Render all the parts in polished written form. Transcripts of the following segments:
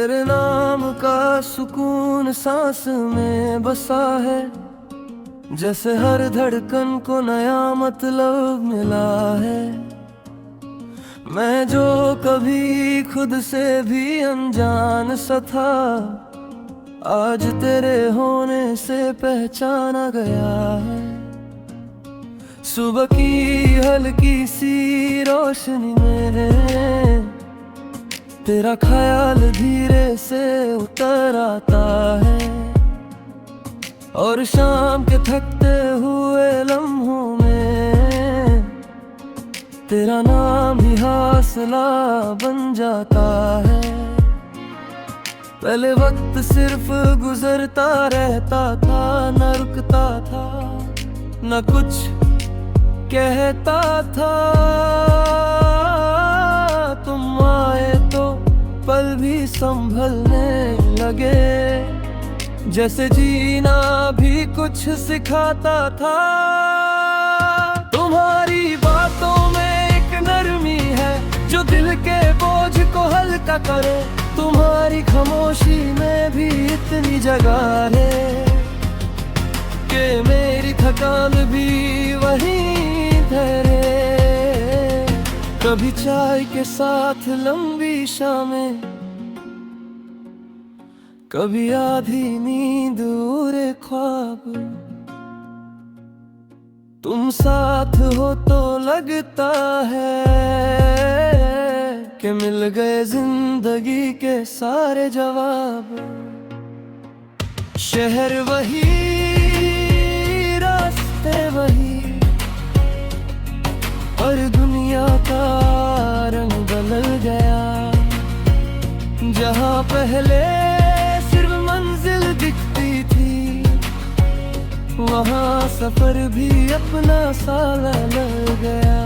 तेरे नाम का सुकून सांस में बसा है, जैसे हर धड़कन को नया मतलब मिला है। मैं जो कभी खुद से भी अनजान सा था, आज तेरे होने से पहचाना गया है। सुबह की हल्की सी रोशनी में तेरा ख्याल धीरे से उतर आता है, और शाम के थकते हुए लम्हों में तेरा नाम ही हौसला बन जाता है। पहले वक्त सिर्फ गुजरता रहता था, न रुकता था न कुछ कहता था। तुम आए तो पल भी संभलने लगे, जैसे जीना भी कुछ सिखाता था। तुम्हारी बातों में एक नरमी है जो दिल के बोझ को हल्का करे। तुम्हारी खामोशी में भी इतनी जगह है कि मेरी थकान भी वहीं ठहरे। कभी चाय के साथ लंबी शामें, कभी आधी नींद उरे ख्वाब। तुम साथ हो तो लगता है कि मिल गए जिंदगी के सारे जवाब। शहर वही, रास्ते वही, और दुनिया का रंग बदल गया। जहाँ पहले सिर्फ मंजिल दिखती थी, वहाँ सफर भी अपना सा लग गया।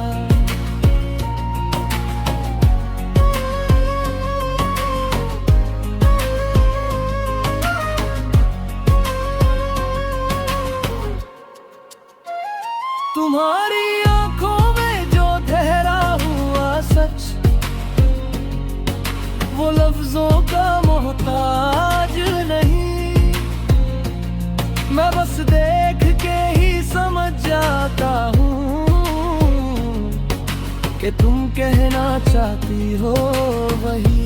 तुम्हारी आंखों में जो ठहरा हुआ सच, वो लफ्जों का मोहताज नहीं। मैं बस देख के ही समझ जाता हूँ कि तुम कहना चाहती हो वही।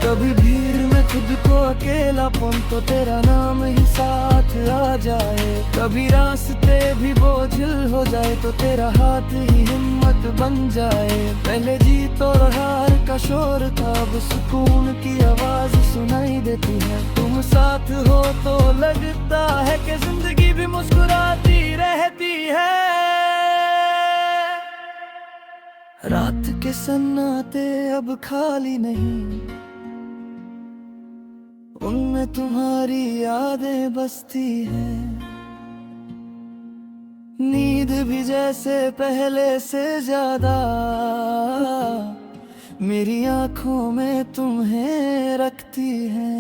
कभी भीड़ में खुद को अकेलापन तो तेरा नाम ही साथ आ जाए। कभी रास्ते भी बोझिल हो जाए तो तेरा हाथ ही हिम्मत बन जाए। पहले जीत और हार का शोर था, अब सुकून की आवाज सुनाई देती है। तुम साथ हो तो लगता है कि जिंदगी भी मुस्कुराती रहती है। रात के सन्नाटे अब खाली नहीं, उनमें तुम्हारी यादें बसती हैं। नींद भी जैसे पहले से ज्यादा मेरी आंखों में तुम्हें रखती है।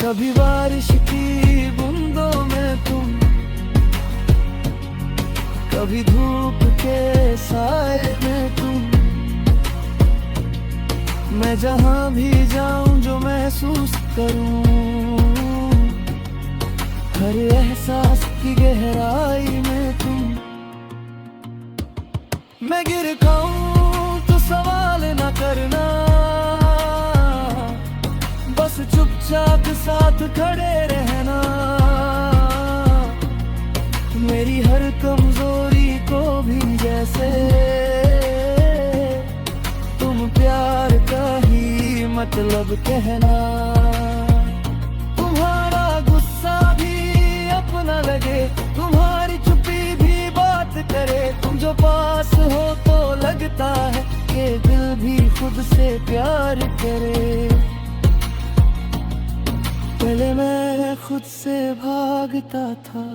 कभी बारिश की बूंदों में तुम, कभी धूप के साए में तुम। मैं जहाँ भी जाऊं जो महसूस करूं, हर एहसास की गहराई में तुम। मैं गिर खाऊं तो सवाल न करना, बस चुपचाप साथ खड़े रहना। मेरी हर कमजोरी को भी जैसे तुम प्यार का ही मतलब कहना। तुम्हारा गुस्सा भी अपना लगे, तुम्हारी चुप्पी भी बात करे। तुम जो पास हो तो लगता है कि दिल भी खुद से प्यार करे। पहले मैं खुद से भागता था,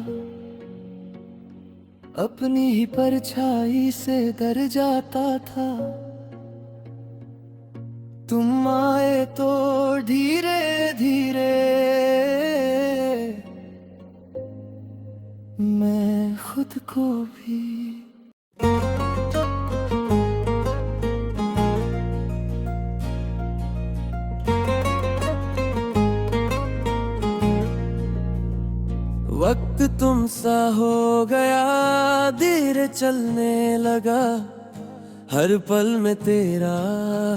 अपनी ही परछाई से डर जाता था। तुम आए तो धीरे धीरे मैं खुद को भी तुम सा हो गया, धीरे चलने लगा, हर पल में तेरा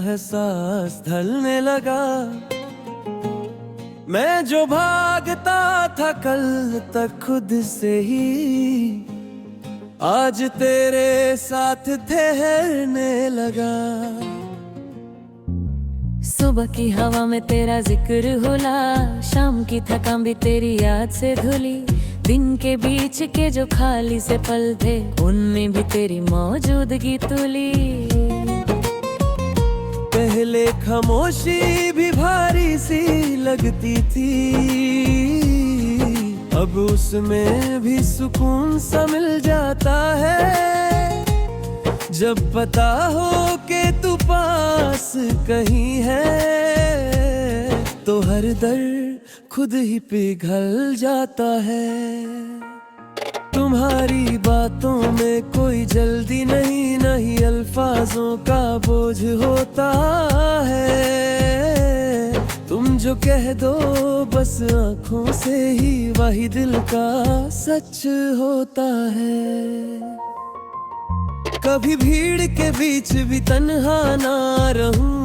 है सांस ढलने लगा। मैं जो भागता था कल तक खुद से ही, आज तेरे साथ ठहरने लगा। सुबह की हवा में तेरा जिक्र होला, शाम की थकान भी तेरी याद से धुली। दिन के बीच के जो खाली से पल थे, उनमें भी तेरी मौजूदगी तुली। पहले खामोशी भी भारी सी लगती थी, अब उसमें भी सुकून सा मिल जाता है। जब पता हो कि तू पास कहीं है, तो हर दर्द खुद ही पिघल जाता है। तुम्हारी बातों में कोई जल्दी नहीं, नहीं अल्फाजों का बोझ होता है। तुम जो कह दो बस आंखों से ही, वही दिल का सच होता है। कभी भीड़ के बीच भी तन्हा ना रहूं,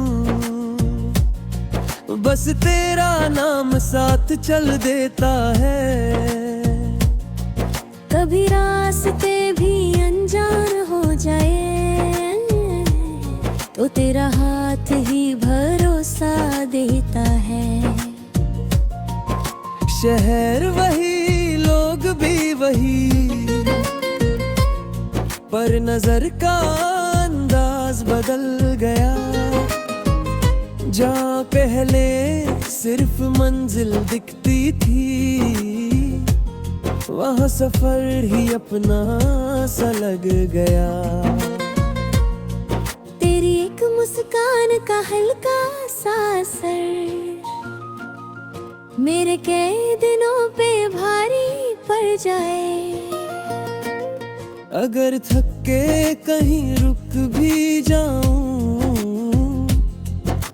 बस तेरा नाम साथ चल देता है। कभी रास्ते भी अनजान हो जाए, तो तेरा हाथ ही भरोसा देता है। शहर वही, लोग भी वही, पर नजर का अंदाज बदल गया। जहाँ पहले सिर्फ मंजिल दिखती थी, वहाँ सफर ही अपना सा लग गया। तेरी एक मुस्कान का हल्का सा असर, मेरे कई दिनों पे भारी पड़ जाए। अगर थक के कहीं रुक भी जाऊं,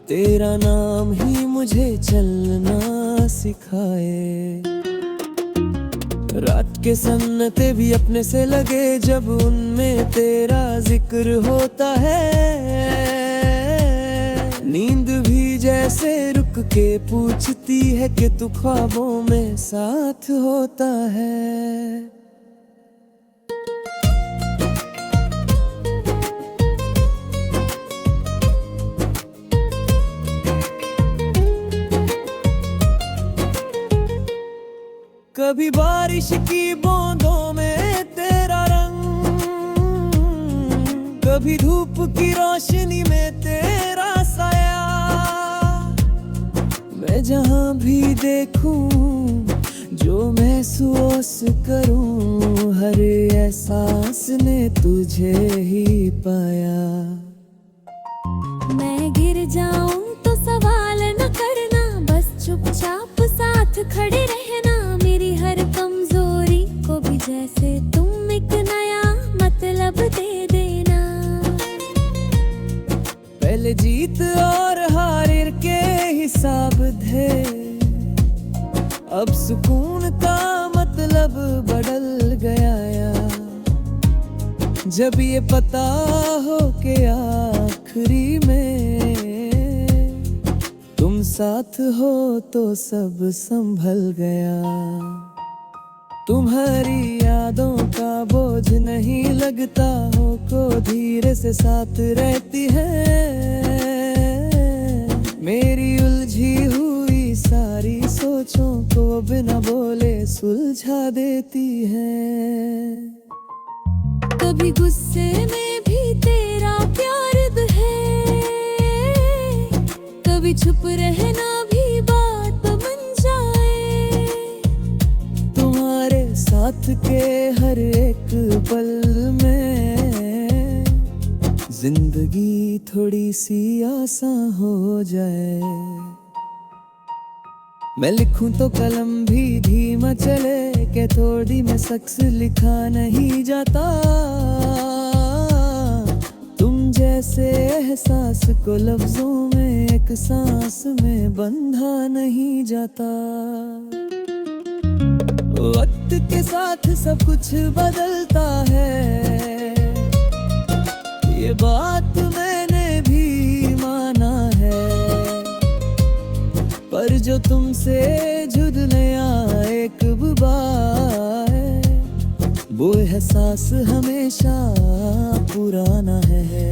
तेरा नाम ही मुझे चलना सिखाए। रात के सन्नाटे भी अपने से लगे, जब उनमें तेरा जिक्र होता है। नींद भी जैसे रुक के पूछती है कि तू ख्वाबों में साथ होता है। कभी बारिश की बूंदों में तेरा रंग, कभी धूप की रोशनी में तेरा साया। मैं जहाँ भी देखूं, जो महसूस करूं, हर एहसास ने तुझे ही पाया। मैं गिर जाऊं तो सवाल न करना, बस चुपचाप साथ खड़े रहना। मेरी हर कमजोरी को भी जैसे तुम एक नया मतलब दे देना। पहले जीत और हार के हिसाब थे, अब सुकून का मतलब बदल गया। जब ये पता हो कि आखिरी में तुम साथ हो, तो सब संभल गया। तुम्हारी यादों का बोझ नहीं लगता हो को, धीरे से साथ रहती है। मेरी उलझी हुई सारी सोचों को बिना बोले सुलझा देती है। कभी गुस्से में भी तेरा प्यार है, कभी छुप रहना भी बात बन जाए। तुम्हारे साथ के हर एक पल में जिंदगी थोड़ी सी आसान हो जाए। मैं लिखूं तो कलम भी धीमा चले, के थोड़ी में शख्स लिखा नहीं जाता। तुम जैसे एहसास को लफ्जों में, एक सांस में बंधा नहीं जाता। वक्त के साथ सब कुछ बदलता है, ये बात मैंने भी माना है। पर जो तुमसे जुड़ नया एक बार है, वो एहसास हमेशा पुराना है।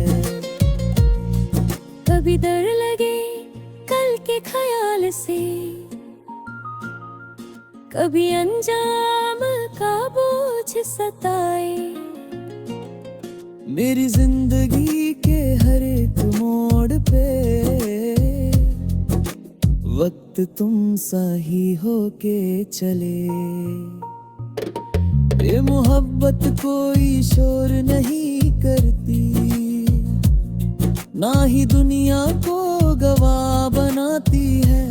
कभी डर लगे कल के ख्याल से, कभी अंजाम का बोझ सताए। मेरी जिंदगी के हर एक मोड़ पे वक्त तुम सा ही होके चले। ये मोहब्बत कोई शोर नहीं करती, ना ही दुनिया को गवाह बनाती है।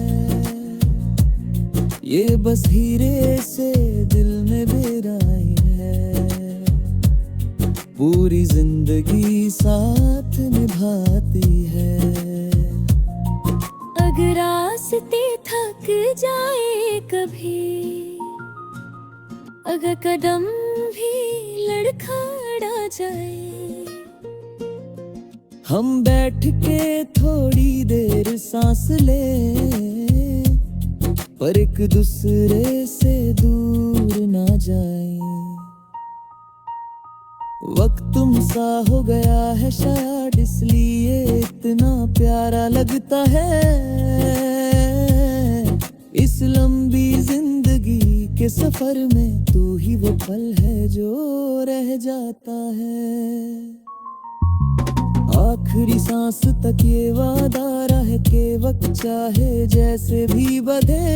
ये बस हीरे से दिल में बेराई है, पूरी जिंदगी साथ निभाती है। अगर रास्ते थक जाए कभी, अगर कदम भी लड़खड़ा जाए, हम बैठ के थोड़ी देर सांस ले, पर एक दूसरे से दूर ना जाए। वक्त तुम सा हो गया है शायद, इसलिए इतना प्यारा लगता है। इस लंबी जिंदगी के सफर में तू ही वो पल है जो रह जाता है। आखिरी सांस तक ये वादा रहे के वक्त चाहे जैसे भी बधे,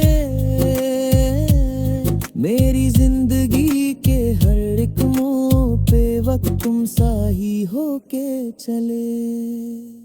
मेरी जिंदगी के हर एक मोड़ पे वक्त तुम सा ही होके चले।